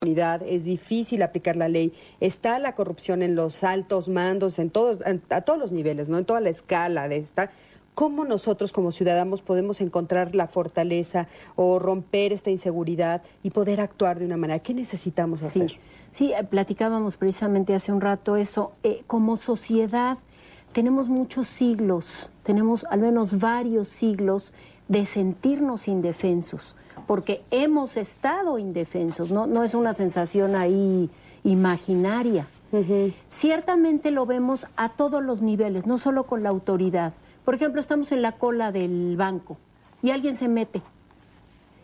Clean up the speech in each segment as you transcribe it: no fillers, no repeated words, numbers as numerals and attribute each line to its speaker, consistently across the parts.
Speaker 1: Es difícil aplicar la ley, está la corrupción en los altos mandos, a todos los niveles, ¿no? En toda la escala de esta. ¿Cómo nosotros como ciudadanos podemos encontrar la fortaleza o romper esta inseguridad y poder actuar de una manera? ¿Qué necesitamos hacer?
Speaker 2: Sí, platicábamos precisamente hace un rato eso. Como sociedad tenemos muchos siglos, tenemos al menos varios siglos de sentirnos indefensos, porque hemos estado indefensos, no es una sensación ahí imaginaria. Ciertamente lo vemos a todos los niveles, no solo con la autoridad. Por ejemplo, estamos en la cola del banco y alguien se mete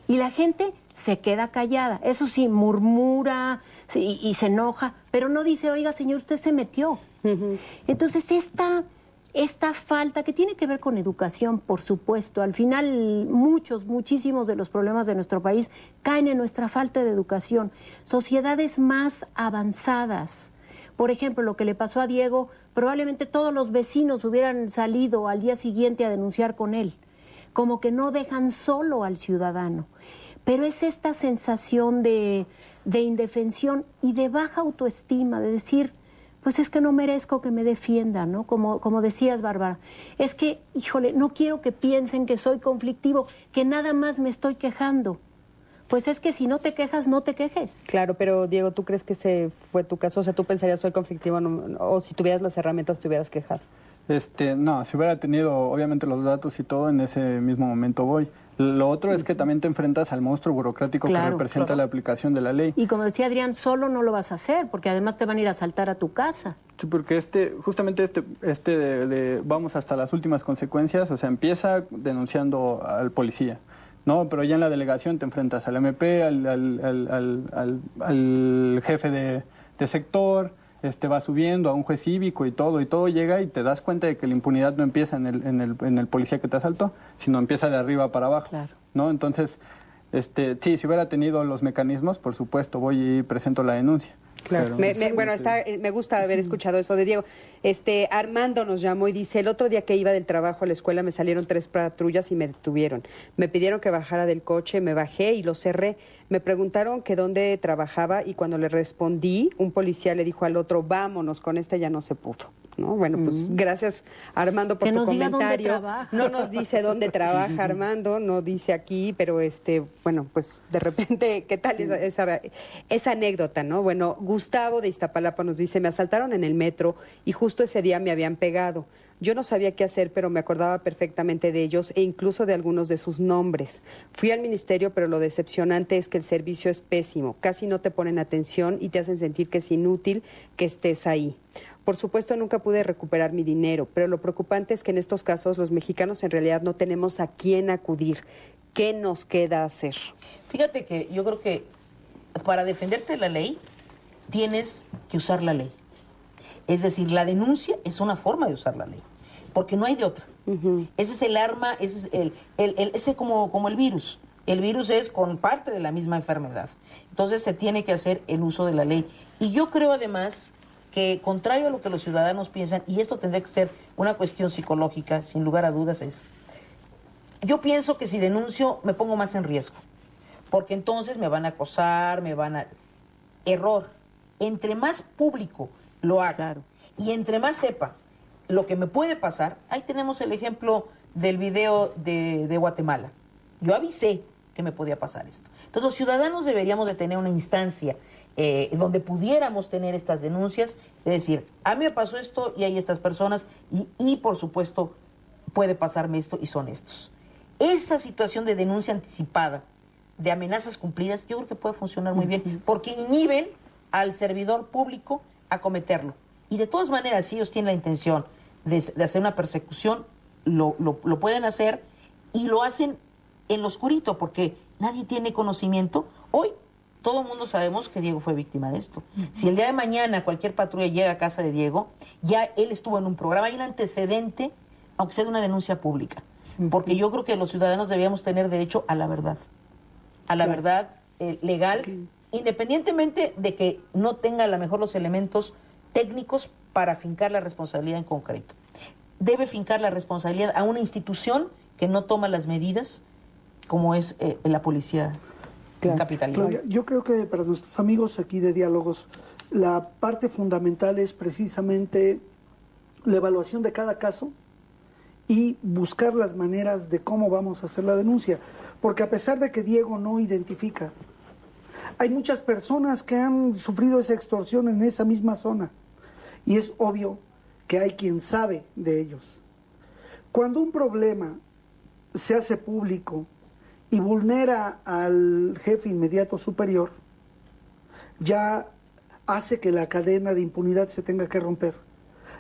Speaker 2: y la gente se queda callada. Eso sí, murmura y se enoja, pero no dice, oiga, señor, usted se metió. Entonces, esta falta, que tiene que ver con educación, por supuesto, al final muchísimos de los problemas de nuestro país caen en nuestra falta de educación. Sociedades más avanzadas, por ejemplo, lo que le pasó a Diego, probablemente todos los vecinos hubieran salido al día siguiente a denunciar con él, como que no dejan solo al ciudadano. Pero es esta sensación de indefensión y de baja autoestima, de decir, pues es que no merezco que me defiendan, ¿no? Como decías, Bárbara, es que, híjole, no quiero que piensen que soy conflictivo, que nada más me estoy quejando. Pues es que si no te quejas, no te quejes.
Speaker 1: Claro, pero Diego, ¿tú crees que ese fue tu caso? O sea, ¿tú pensarías soy conflictivo o si tuvieras las herramientas te hubieras quejado?
Speaker 3: No, si hubiera tenido obviamente los datos y todo, en ese mismo momento voy. Lo otro es que también te enfrentas al monstruo burocrático que representa la aplicación de la ley.
Speaker 2: Y como decía Adrián, solo no lo vas a hacer, porque además te van a ir a asaltar a tu casa.
Speaker 3: Sí, porque justamente vamos hasta las últimas consecuencias, o sea, empieza denunciando al policía, ¿no? Pero ya en la delegación te enfrentas al MP, al jefe de sector, va subiendo a un juez cívico y todo llega y te das cuenta de que la impunidad no empieza en el policía que te asaltó, sino empieza de arriba para abajo, ¿no? Entonces, sí, si hubiera tenido los mecanismos, por supuesto, voy y presento la denuncia.
Speaker 1: Claro. Me gusta haber escuchado eso de Diego. Armando nos llamó y dice, el otro día que iba del trabajo a la escuela me salieron 3 patrullas y me detuvieron. Me pidieron que bajara del coche, me bajé y lo cerré. Me preguntaron que dónde trabajaba y cuando le respondí, un policía le dijo al otro, vámonos, con ya no se pudo. ¿No? Bueno, pues gracias, Armando, por tu comentario. No nos dice dónde trabaja Armando, no dice aquí, pero bueno, pues de repente, ¿qué tal esa anécdota, no? Bueno, Gustavo de Iztapalapa nos dice, me asaltaron en el metro y justo ese día me habían pegado. Yo no sabía qué hacer, pero me acordaba perfectamente de ellos e incluso de algunos de sus nombres. Fui al ministerio, pero lo decepcionante es que el servicio es pésimo. Casi no te ponen atención y te hacen sentir que es inútil que estés ahí. Por supuesto, nunca pude recuperar mi dinero, pero lo preocupante es que en estos casos los mexicanos en realidad no tenemos a quién acudir. ¿Qué nos queda hacer?
Speaker 4: Fíjate que yo creo que para defenderte de la ley tienes que usar la ley. Es decir, la denuncia es una forma de usar la ley, porque no hay de otra. Ese es el arma, ese es como el virus. El virus es con parte de la misma enfermedad. Entonces se tiene que hacer el uso de la ley. Y yo creo además que, contrario a lo que los ciudadanos piensan, y esto tendría que ser una cuestión psicológica, sin lugar a dudas, yo pienso que si denuncio me pongo más en riesgo, porque entonces me van a acosar, Error. Entre más público lo haga y entre más sepa lo que me puede pasar, ahí tenemos el ejemplo del video de Guatemala. Yo avisé que me podía pasar esto. Entonces los ciudadanos deberíamos de tener una instancia donde pudiéramos tener estas denuncias, es decir, a mí me pasó esto y hay estas personas y por supuesto puede pasarme esto y son estos. Esta situación de denuncia anticipada, de amenazas cumplidas, yo creo que puede funcionar muy bien, porque inhiben al servidor público a cometerlo. Y de todas maneras, si ellos tienen la intención de hacer una persecución, lo pueden hacer y lo hacen en lo oscurito, porque nadie tiene conocimiento. Hoy todo el mundo sabemos que Diego fue víctima de esto. Si el día de mañana cualquier patrulla llega a casa de Diego, ya él estuvo en un programa, hay un antecedente, aunque sea de una denuncia pública. Porque yo creo que los ciudadanos debíamos tener derecho a la verdad. A la verdad legal, independientemente de que no tenga a lo mejor los elementos técnicos para fincar la responsabilidad en concreto. Debe fincar la responsabilidad a una institución que no toma las medidas como es la policía capitalismo.
Speaker 5: Claudia, yo creo que para nuestros amigos aquí de Diálogos, la parte fundamental es precisamente la evaluación de cada caso y buscar las maneras de cómo vamos a hacer la denuncia. Porque a pesar de que Diego no identifica, hay muchas personas que han sufrido esa extorsión en esa misma zona. Y es obvio que hay quien sabe de ellos. Cuando un problema se hace público y vulnera al jefe inmediato superior, ya hace que la cadena de impunidad se tenga que romper.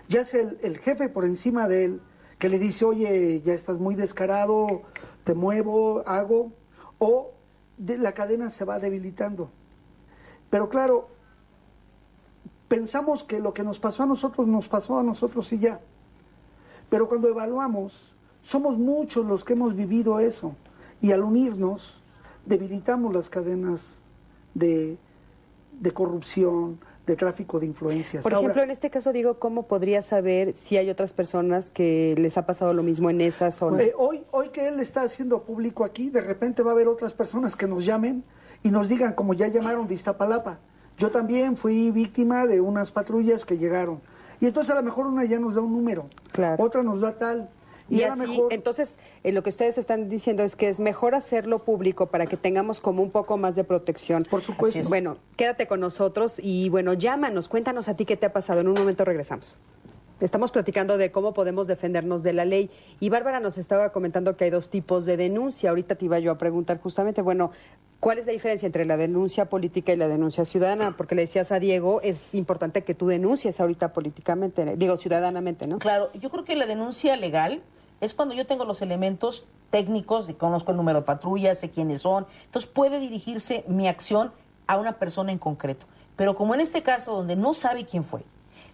Speaker 5: Ya sea el jefe por encima de él, que le dice, oye, ya estás muy descarado, te muevo, hago, o la cadena se va debilitando. Pero claro, pensamos que lo que nos pasó a nosotros y ya. Pero cuando evaluamos, somos muchos los que hemos vivido eso. Y al unirnos, debilitamos las cadenas de corrupción, de tráfico de influencias.
Speaker 1: Por ejemplo, en este caso, digo, ¿cómo podría saber si hay otras personas que les ha pasado lo mismo en esa zona?
Speaker 5: Hoy que él está haciendo público aquí, de repente va a haber otras personas que nos llamen y nos digan, como ya llamaron de Iztapalapa, yo también fui víctima de unas patrullas que llegaron. Y entonces a lo mejor una ya nos da un número,
Speaker 1: claro,
Speaker 5: otra nos da tal.
Speaker 1: Y así, mejor... entonces, lo que ustedes están diciendo es que es mejor hacerlo público para que tengamos como un poco más de protección.
Speaker 5: Por supuesto.
Speaker 1: Bueno, quédate con nosotros y bueno, llámanos, cuéntanos a ti qué te ha pasado. En un momento regresamos. Estamos platicando de cómo podemos defendernos de la ley y Bárbara nos estaba comentando que hay dos tipos de denuncia. Ahorita te iba yo a preguntar justamente, bueno, ¿cuál es la diferencia entre la denuncia política y la denuncia ciudadana? Porque le decías a Diego, es importante que tú denuncies ahorita políticamente, digo, ciudadanamente, ¿no?
Speaker 4: Claro, yo creo que la denuncia legal es cuando yo tengo los elementos técnicos, conozco el número de patrullas, sé quiénes son, entonces puede dirigirse mi acción a una persona en concreto. Pero como en este caso donde no sabe quién fue,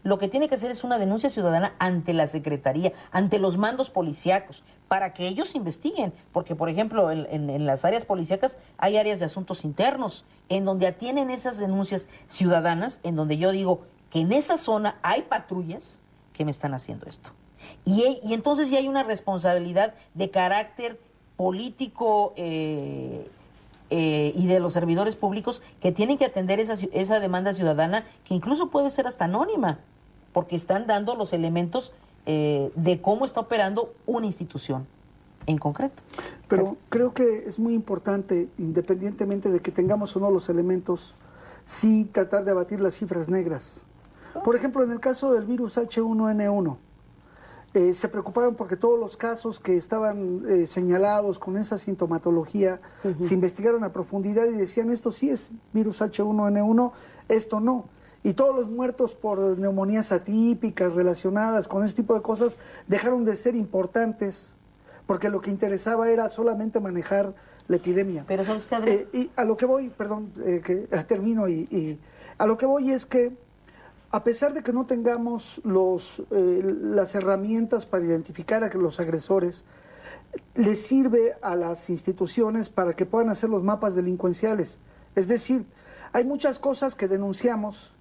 Speaker 4: lo que tiene que hacer es una denuncia ciudadana ante la Secretaría, ante los mandos policíacos, para que ellos investiguen. Porque, por ejemplo, en las áreas policíacas hay áreas de asuntos internos, en donde atienden esas denuncias ciudadanas, en donde yo digo que en esa zona hay patrullas que me están haciendo esto. Y entonces ya hay una responsabilidad de carácter político y de los servidores públicos que tienen que atender esa demanda ciudadana, que incluso puede ser hasta anónima, porque están dando los elementos de cómo está operando una institución en concreto.
Speaker 5: Pero creo que es muy importante, independientemente de que tengamos o no los elementos, sí tratar de abatir las cifras negras. Por ejemplo, en el caso del virus H1N1, se preocuparon porque todos los casos que estaban señalados con esa sintomatología se investigaron a profundidad y decían, esto sí es virus H1N1, esto no. Y todos los muertos por neumonías atípicas relacionadas con ese tipo de cosas dejaron de ser importantes, porque lo que interesaba era solamente manejar la epidemia.
Speaker 4: Pero ¿sabes qué,
Speaker 5: y a lo que voy, perdón, que termino, y a lo que voy es que a pesar de que no tengamos las herramientas para identificar a los agresores, les sirve a las instituciones para que puedan hacer los mapas delincuenciales. Es decir, hay muchas cosas que denunciamos,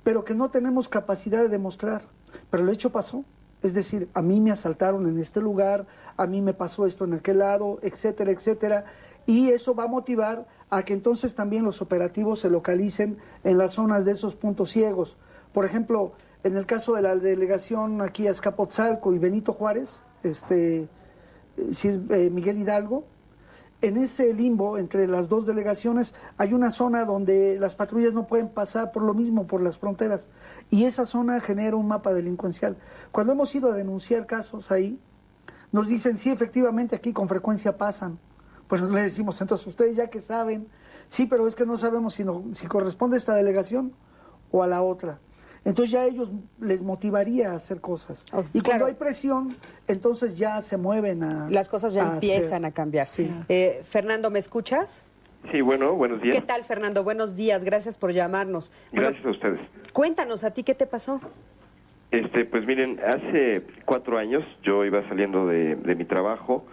Speaker 5: pero que no tenemos capacidad de demostrar. Pero el hecho pasó. Es decir, a mí me asaltaron en este lugar, a mí me pasó esto en aquel lado, etcétera, etcétera. Y eso va a motivar a que entonces también los operativos se localicen en las zonas de esos puntos ciegos. Por ejemplo, en el caso de la delegación aquí a Azcapotzalco y Benito Juárez, Miguel Hidalgo, en ese limbo entre las dos delegaciones hay una zona donde las patrullas no pueden pasar por lo mismo, por las fronteras, y esa zona genera un mapa delincuencial. Cuando hemos ido a denunciar casos ahí, nos dicen, sí, efectivamente aquí con frecuencia pasan. Pues le decimos, entonces ustedes ya que saben, sí, pero es que no sabemos si corresponde a esta delegación o a la otra. Entonces ya a ellos les motivaría a hacer cosas. Y cuando hay presión, entonces ya se mueven a...
Speaker 1: Las cosas ya empiezan a cambiar.
Speaker 5: Sí.
Speaker 1: Fernando, ¿me escuchas?
Speaker 6: Sí, bueno, buenos días.
Speaker 1: ¿Qué tal, Fernando? Buenos días, gracias por llamarnos.
Speaker 6: Gracias a ustedes.
Speaker 1: Cuéntanos, ¿a ti qué te pasó?
Speaker 6: Pues miren, hace 4 años yo iba saliendo de mi trabajo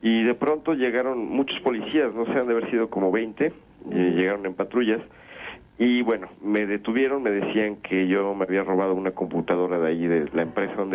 Speaker 6: y de pronto llegaron muchos policías, no sé, han de haber sido como 20, llegaron en patrullas. Y bueno, me detuvieron, me decían que yo me había robado una computadora de ahí de la empresa donde